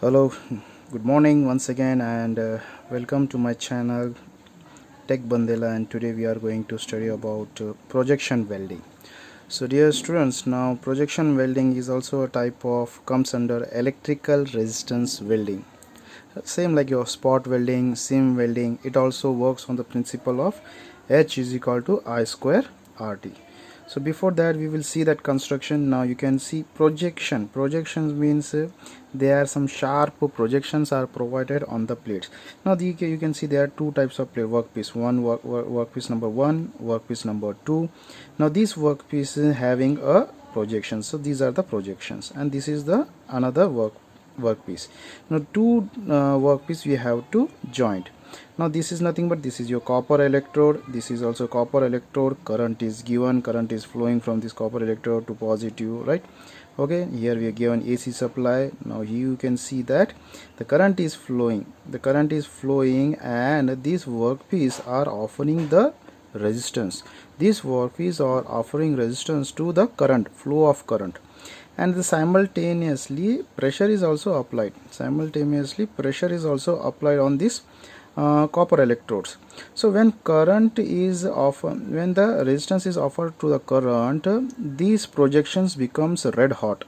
Hello, good morning once again, and welcome to my channel Tech Bandela. And today we are going to study about projection welding. So dear students, now projection welding is also a type of comes under electrical resistance welding. Same like your spot welding, seam welding, it also works on the principle of H is equal to I square RT. So before that we will see that construction. Now you can see projections means there are some sharp projections are provided on the plates. Now you can see there are two types of plate: workpiece one, workpiece number 1, workpiece number 2. Now this workpiece is having a projection, so these are the projections, and this is the another workpiece. Now two workpiece we have to joint. Now this is nothing but this is your copper electrode, this is also copper electrode. Current is given, current is flowing from this copper electrode to positive, right? Okay, here we are given AC supply. Now you can see that the current is flowing, and these workpiece are offering the resistance. These workpiece are offering resistance to the current, flow of current, and the simultaneously pressure is also applied. On this copper electrodes. So when current is when the resistance is offered to the current, these projections becomes red hot.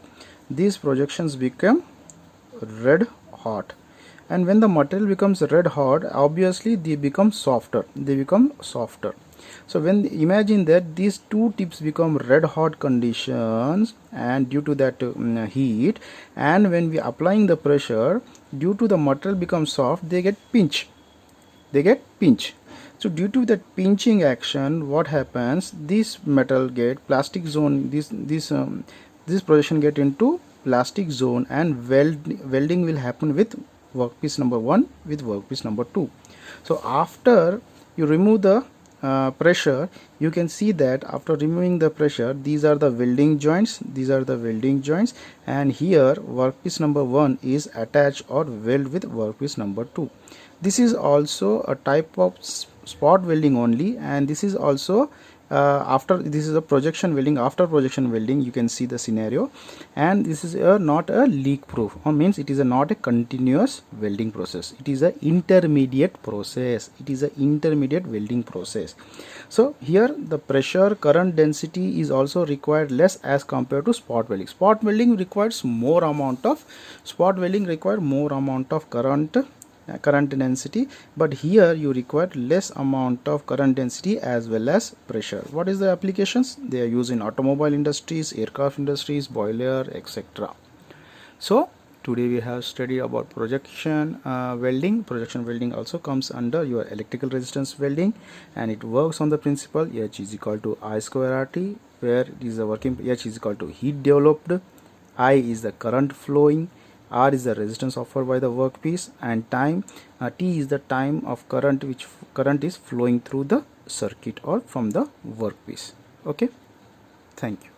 And when the material becomes red hot, obviously they become softer. So when imagine that these two tips become red hot conditions, and due to that heat, and when we applying the pressure, due to the material becomes soft, they get pinch. So due to that pinching action, what happens, this metal get plastic zone, this projection get into plastic zone, and welding will happen with workpiece number 1 with workpiece number 2. So after you remove the pressure, you can see that after removing the pressure, these are the welding joints, and here workpiece number 1 is attached or weld with workpiece number 2. This is also a type of spot welding only, and this is also this is a projection welding. After projection welding, you can see the scenario, and this is not a leak proof, or means it is not a continuous welding process. It is a intermediate welding process. So here the pressure current density is also required less as compared to spot welding. Spot welding requires more amount of current density, but here you require less amount of current density as well as pressure. What is the applications? They are used in automobile industries, aircraft industries, boiler, etc. So today we have studied about projection welding. Projection welding also comes under your electrical resistance welding, and it works on the principle H is equal to I square RT, where it is a working H is equal to heat developed, I is the current flowing, R is the resistance offered by the workpiece, and time T is the time of current which current is flowing through the circuit or from the workpiece. Okay, thank you.